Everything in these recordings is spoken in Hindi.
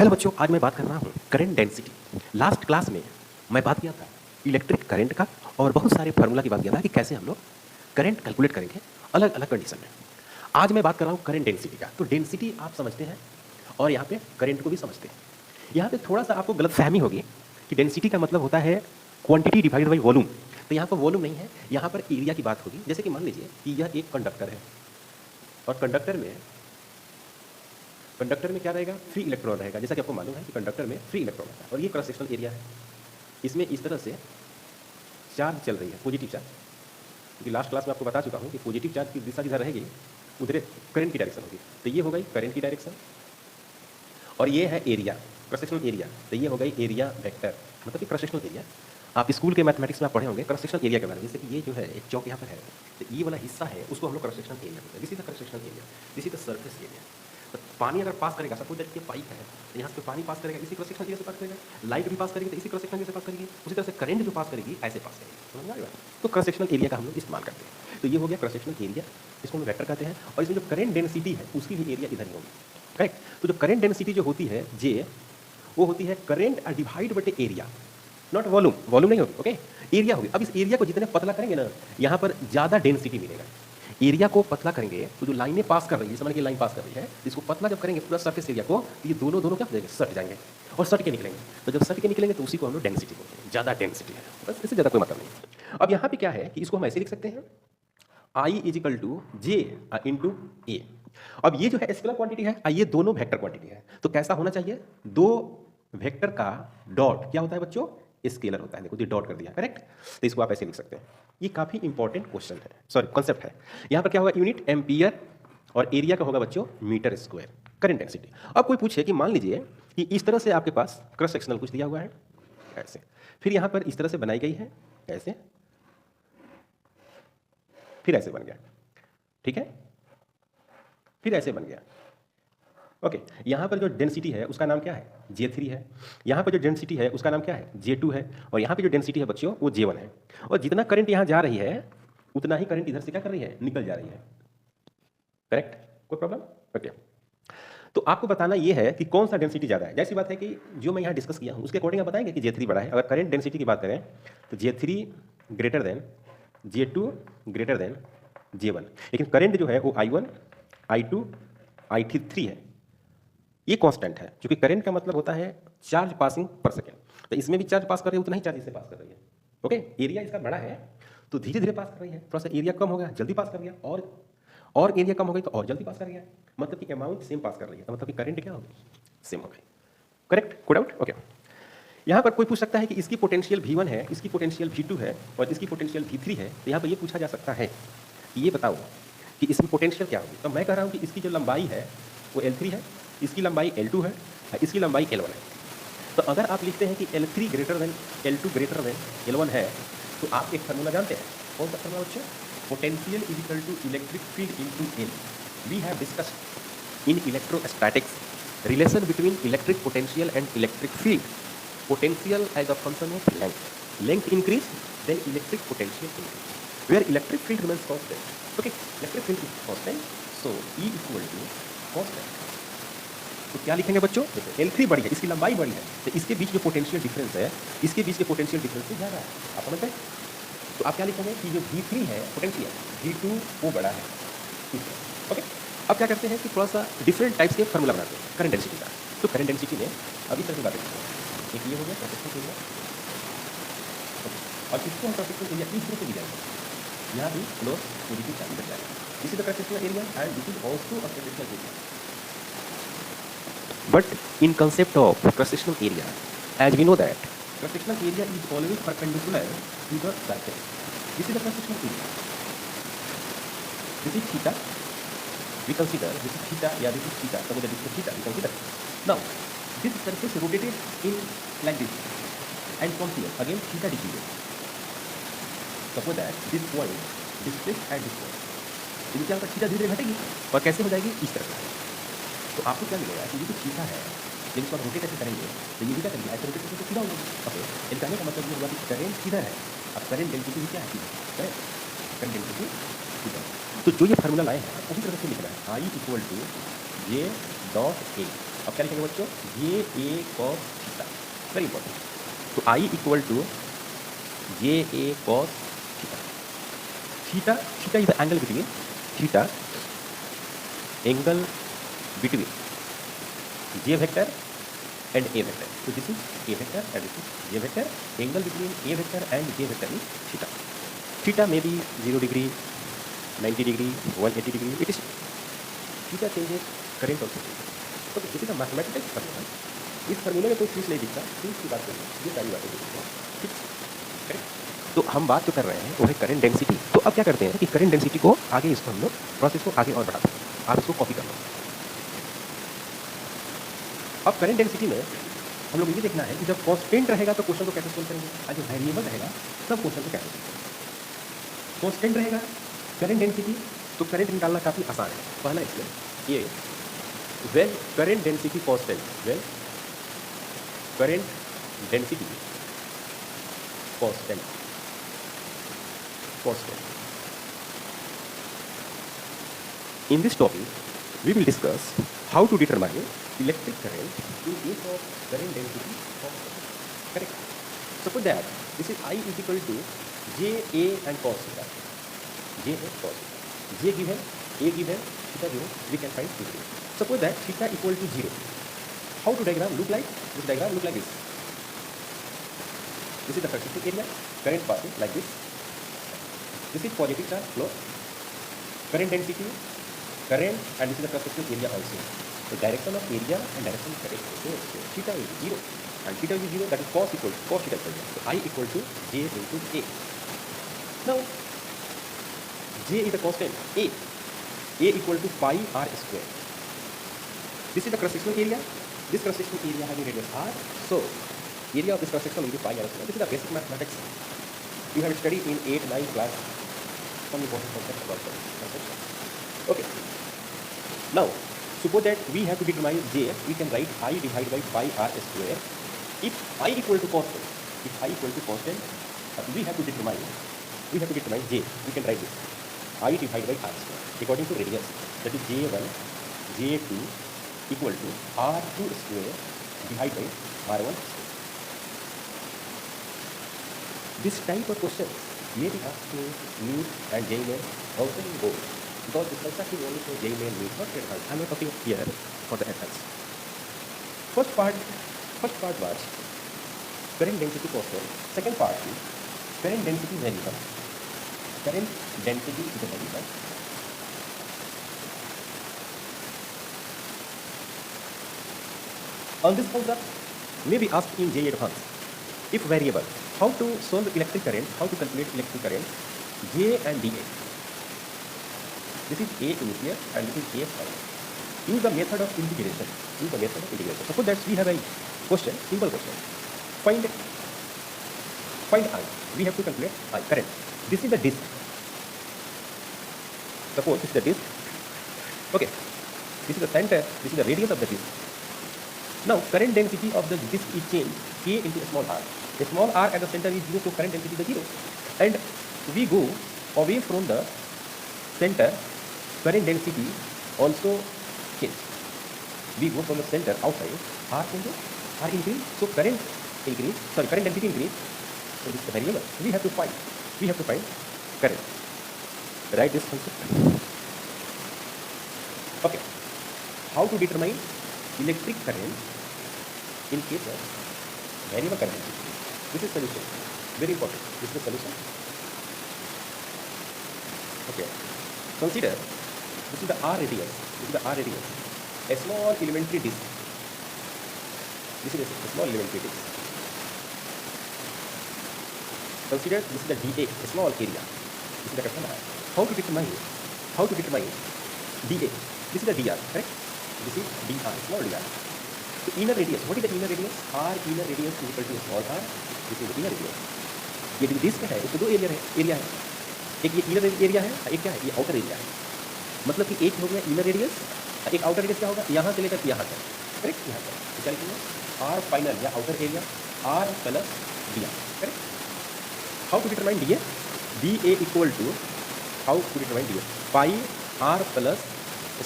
हेलो बच्चों, आज मैं बात कर रहा हूँ करंट डेंसिटी। लास्ट क्लास में मैं बात किया था इलेक्ट्रिक करंट का और बहुत सारे फार्मूला की बात किया था कि कैसे हम लोग करंट कैलकुलेट करेंगे अलग अलग कंडीशन में। आज मैं बात कर रहा हूँ करंट डेंसिटी का। तो डेंसिटी आप समझते हैं और यहाँ पे करंट को भी समझते हैं। यहाँ पे थोड़ा सा आपको गलत फहमी होगी कि डेंसिटी का मतलब होता है क्वांटिटी डिवाइड बाई वॉल्यूम। तो यहाँ पर वॉल्यूम नहीं है, यहाँ पर एरिया की बात होगी। जैसे कि मान लीजिए कि यह एक कंडक्टर है और कंडक्टर में क्या रहेगा, फ्री इलेक्ट्रॉन रहेगा। जैसा कि आपको मालूम है कि कंडक्टर में फ्री इलेक्ट्रॉन रहता है और ये क्रॉस सेक्शनल एरिया है। इसमें इस तरह से चार्ज चल रही है, पॉजिटिव चार्ज। क्योंकि लास्ट क्लास में आपको बता चुका हूँ कि पॉजिटिव चार्ज की दिशा जिधर रहेगी उधर करंट की डायरेक्शन होगी। तो ये हो गई करंट की डायरेक्शन और ये है एरिया, क्रॉस सेक्शनल एरिया। तो ये हो गई एरिया वेक्टर, मतलब कि क्रॉस सेक्शनल एरिया। आप स्कूल के मैथमेटिक्स में आप पढ़े होंगे क्रॉस सेक्शनल एरिया के बारे में। जैसे कि ये जो है एक चौक यहाँ पर है, तो ये वाला हिस्सा है उसको हम लोग क्रॉस सेक्शनल एरिया बोलते हैं। This is the cross sectional area, this is the surface area. तो पानी अगर पास करेगा, सपोज दैट ये पाइप है, तो यहाँ से पानी पास करेगा, इसी क्रॉस सेक्शनल एरिया से पास करेगा। लाइट भी पास करेगी तो इसी क्रॉस सेक्शनल एरिया से पास करेगी। उसी तरह से करंट जो पास करेगी ऐसे पास करेगी। समझ में आ रहा है? तो क्रॉस सेक्शनल एरिया का हम लोग इस्तेमाल करते हैं। तो ये हो गया क्रॉस सेक्शनल एरिया, इसको हम वेक्टर कहते हैं। और इसमें जो करंट डेंसिटी है उसकी भी एरिया इधर ही होगी, करेक्ट। तो जो करंट डेंसिटी जो होती है जे, वो होती है करंट डिवाइड बटे एरिया, नॉट वॉल्यूम। वॉल्यूम नहीं होगी, ओके, एरिया होगी। अब इस एरिया को जितने पतला करेंगे ना, यहाँ पर ज़्यादा डेंसिटी मिलेगा। एरिया को पतला करेंगे तो जो लाइनें पास कर रही है, समझ के लाइन पास कर रही है, इसको पतला जब करेंगे पूरा सरफेस एरिया को, तो ये दोनों क्या हो जाएंगे, सट जाएंगे और सट के निकलेंगे। तो जब सट के निकलेंगे तो उसी को हम लोग डेंसिटी बोलते हैं, ज़्यादा डेंसिटी है, बस। इससे ज़्यादा कोई मतलब नहीं। अब यहाँ पे क्या है कि इसको हम ऐसे लिख सकते हैं, I is equal to J into A. अब ये जो है स्केलर क्वांटिटी है, ये दोनों वेक्टर क्वांटिटी है। तो कैसा होना चाहिए, दो वेक्टर का डॉट क्या होता है बच्चों, स्केलर होता है। देखो ये डॉट कर दिया, करेक्ट। तो इसको आप ऐसे लिख सकते हैं। ये काफी इंपॉर्टेंट क्वेश्चन है, सॉरी कॉन्सेप्ट है। यहाँ पर क्या होगा, यूनिट एम्पियर और एरिया का होगा बच्चों मीटर स्क्वायर, करंट डेंसिटी। अब कोई पूछे कि मान लीजिए कि इस तरह से आपके पास क्रॉस सेक्शनल कुछ दिया हुआ है ऐसे, फिर यहाँ पर इस तरह से बनाई गई है ऐसे, फिर ऐसे बन गया, ठीक है, फिर ऐसे बन गया, ओके। यहाँ पर जो डेंसिटी है उसका नाम क्या है, J3 है। यहाँ पर जो डेंसिटी है उसका नाम क्या है, J2 है। और यहाँ पे जो डेंसिटी है बच्चों वो J1 है। और जितना करंट यहाँ जा रही है उतना ही करंट इधर से क्या कर रही है, निकल जा रही है, करेक्ट। कोई प्रॉब्लम, ओके। तो आपको बताना ये है कि कौन सा डेंसिटी ज़्यादा है। जैसी बात है कि जो मैं यहाँ डिस्कस किया हूँ उसके अकॉर्डिंग आप बताएंगे कि J3 बड़ा है। अगर करंट डेंसिटी की बात करें तो J3 greater than J2 greater than J1। लेकिन करंट जो है वो I1 I2 I3 है, ये कांस्टेंट है। क्योंकि करंट का मतलब होता है चार्ज पासिंग पर सेकेंड। तो इसमें भी चार्ज पास कर रही है, उतना ही चार्ज इससे पास कर रही है, ओके। एरिया इसका बड़ा है तो धीरे धीरे पास कर रही है, थोड़ा सा एरिया कम हो गया जल्दी पास कर गया, और एरिया कम हो गई तो और जल्दी पास कर गया। मतलब कि अमाउंट सेम पास कर रही है, तो मतलब कि करंट क्या होगी, सेम हो गई, करेक्ट। कोई डाउट, ओके। यहाँ पर कोई पूछ सकता है कि इसकी पोटेंशियल V1 है, इसकी पोटेंशियल V2 है और इसकी पोटेंशियल V3 है। तो यहाँ पर ये पूछा जा सकता है कि ये बताओ कि इसमें पोटेंशियल क्या होगी। तो मैं कह रहा हूँ कि इसकी जो लंबाई है वो L3 है, इसकी लंबाई L2 है, इसकी लंबाई L1 है। तो अगर आप लिखते हैं कि L3 greater than L2 greater than L1 है, तो आप एक फार्मूला जानते हैं, कौन सा फार्मूला बच्चों, potential is equal to electric field into L। We have discussed in electrostatics relation between electric potential and electric field. Potential as a function of length increase then electric potential increase, where electric field remains constant, okay. Electric field is constant, so E equal to constant. तो क्या लिखेंगे बच्चों, देखो L3 बड़ी है, इसकी लंबाई बड़ी है, तो इसके बीच जो पोटेंशियल डिफरेंस है, इसके बीच के पोटेंशियल डिफरेंस से ज़्यादा है, आप समझते हैं। तो आप क्या लिखेंगे कि जो V3 है पोटेंशियल, V2 वो बड़ा है, ओके। अब क्या करते हैं कि थोड़ा सा डिफरेंट टाइप्स के फार्मूला बनाते हैं करंट डेंसिटी का। तो करंट डेंसिटी में अभी तरह की बातें करते हैं। एक ये हो गया क्रॉस सेक्शनल एरिया, और इसको हम क्रॉस सेक्शनल एरिया इस तरह से दी जाएगा, यहाँ भी क्लोज पॉजिटिव चार्ज कर जाएगा। This is the cross sectional area and this is also a cross sectional area. But in concept of cross-sectional area, as we know that cross-sectional area is always perpendicular to the surface. This is the cross-sectional area. This is theta. We consider this is theta. Yeah, this is theta. Suppose that this is theta. We consider. Now, this surface rotated in like this, and from here again theta decreases. Suppose that this point displaced at this point. तो क्या होगा, थीटा धीरे घटेगी और कैसे हो जाएगी, इस तरह से। तो आपको क्या मिलेगा कि ये जो थीटा है, जब इसको आप रोटेट ऐसे करेंगे तो ये भी क्या करेंगे, ऐसे रोटेट करके सीधा होगा, ओके। यानी कहने का मतलब ये हुआ कि करंट किधर है, अब करंट डेंसिटी क्या है, करेक्ट, करंट डेंसिटी किधर। तो जो ये फार्मूला लाए हैं उसी तरह से लिखना है, I equal to J dot A। अब क्या लिखेंगे बच्चों, J A cos theta, very important. तो I equal to J A cos theta, theta theta is the angle between, theta angle between J vector and a vector. So this is a vector and this is j vector. Angle between a vector and j vector is theta. Theta may be 0 degree, 90 degree, 180 degree. It is theta changes, current also changes. So this is a mathematical formula. इस फॉर्मूले में कोई फीस नहीं दिखता, फीस की बात करें, ये सारी बातें दिखती हैं, ठीक करेक्ट। तो हम बात जो कर रहे हैं वो है करंट डेंसिटी। तो अब क्या करते हैं कि करंट डेंसिटी को आगे इसको हम लोग प्रोसेस को आगे और बढ़ाते हैं। आप इसको कॉपी कर लो। अब करंट डेंसिटी में हम लोग ये देखना है कि जब कांस्टेंट रहेगा तो क्वेश्चन को कैसे सोल्व करेंगे, और जब वेरिएबल रहेगा तब क्वेश्चन को कैसे करेंगे। कांस्टेंट रहेगा करंट डेंसिटी, तो करंट निकालना काफ़ी आसान है। पहला इसमें ये when current density constant, when current density constant, constant. In this topic, we will discuss how to determine electric current in case of current density constant. Correct? Suppose that this is I is equal to J A and cos theta. J A cos theta. J given, A given, theta given. We can find theta. Suppose that theta equal to 0. How to diagram look like? This diagram look like this. This is the persisting area. Current passing like this. This is positive charge flow. Current density, current, and this is the cross-sectional area also. The direction of area and direction of current. So theta is 0 and theta is 0, that is cos equal to cos theta equal to. So I equal to J into A. Now J is the constant. A equal to pi r square. This is the cross-sectional area. This cross-sectional area having radius r. So area of this cross-section will be pi r square. This is the basic mathematics. You have studied in 8, 9 class some important concepts about cross-section. Okay. Now, suppose that we have to determine J, we can write I divided by pi r square. If I equal to constant, we have to determine J. We can write this I divided by r square according to radius. That is J1, J2 equal to r2 square divided by r1 square. This type of question may be asked to NEET and JEE also in board. Because this is exactly only for JEE and NEET, not enhanced. I am not talking here for the enhanced. First part was current density constant. Second part is current density variable. Current density is a variable. On this concept may be asked in JEE Advanced. If variable, how to solve electric current, how to calculate electric current, J and dA. This is A initial and this is A final. Use the method of integration. Suppose that we have a question, simple question. Find I. We have to calculate I, current. This is the disk. Suppose this is the disk. Okay. This is the center, this is the radius of the disk. Now current density of the disk is changed K into small r. The small r at the center is 0, so current density is 0. And we go away from the center, current density also change. We go from the center outside, r increase, so current density increase. So this is the variable. We have to find current. Write this concept. Okay. How to determine electric current in case of variable current density? This is solution. Very important. This is the solution. Okay. Consider this is the R radius. A small elementary disk. This is a small elementary disk. Consider this is the dA, a small area. This is the capital R. How to determine dA? This is the dr, correct? This is dr, small dr. So inner radius. What is the inner radius? R inner radius is equal to small r. This is the inner radius. ये जो डिस्क है उसमें दो एरिया है, एक ये इनर एरिया है, एक क्या है, ये आउटर एरिया है। मतलब कि एक हो गया इनर रेडियस, एक आउटर रेडियस क्या होगा, यहाँ से लेकर यहाँ तक, करेक्ट, यहाँ तक। तो क्या लिखेंगे, आर फाइनल या outer area R plus D R, correct. How to determine D A? D A equal to, how to determine D A, pi R plus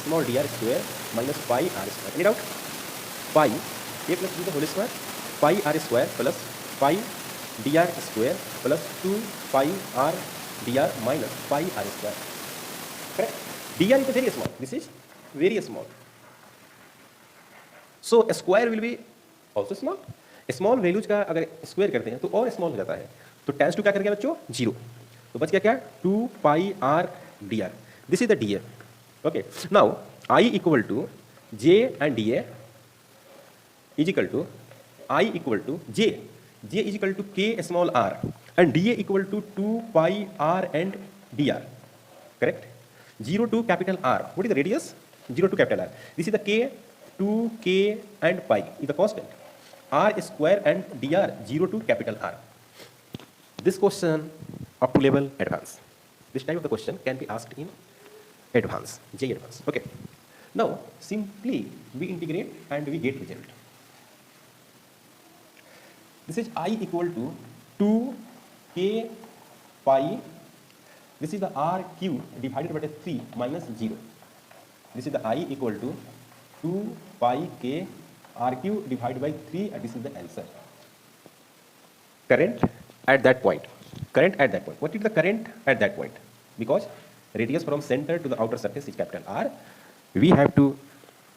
small D R square minus pi R square. Any doubt? Pi A plus B the whole square pi R square plus pi D R square plus 2 pi R D R minus pi R square. Correct? dr is very small. This is very small. So a square will be also small. Small values का अगर स्क्वायर करते हैं तो और स्मॉल हो जाता है. तो टेंस टू क्या कर गया बच्चों? 0. तो बच गया क्या? 2 pi R D R. This is the D A. Okay. Now I equal to J and D A is equal to I equal to J is equal to K small R and D A equal to 2 pi R and D R. Correct? 0 to capital R. What is the radius? 0 to capital R. This is the K, 2, K and pi is the constant. R square and dr 0 to capital R. This question up to level advanced. This type of the question can be asked in advanced, J advanced. Okay. Now simply we integrate and we get result. This is I equal to 2 K pi. This is the r cube divided by 3 minus 0. This is the I equal to 2 pi k r cube divided by 3 and this is the answer. Current at that point. Current at that point. What is the current at that point? Because radius from center to the outer surface is capital R. We have to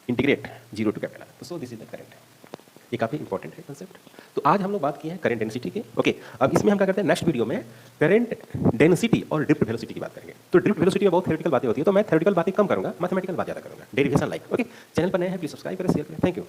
integrate 0 to capital R. So this is the current. ये काफ़ी इंपॉर्टेंट है कंसेप्ट. तो आज हम लोग बात की है करंट डेंसिटी की. ओके. अब इसमें हम क्या करते हैं, नेक्स्ट वीडियो में करंट डेंसिटी और ड्रिफ्ट वेलोसिटी की बात करेंगे. तो ड्रिफ्ट वेलोसिटी में बहुत थ्योरेटिकल बातें होती है, तो मैं थ्योरेटिकल बातें कम करूंगा, मैथमेटिकल बात ज़्यादा करूंगा. Derivation like. ओके. चैनल पर नए हैं प्लीज सब्सक्राइब करें, शेयर करें. Thank you.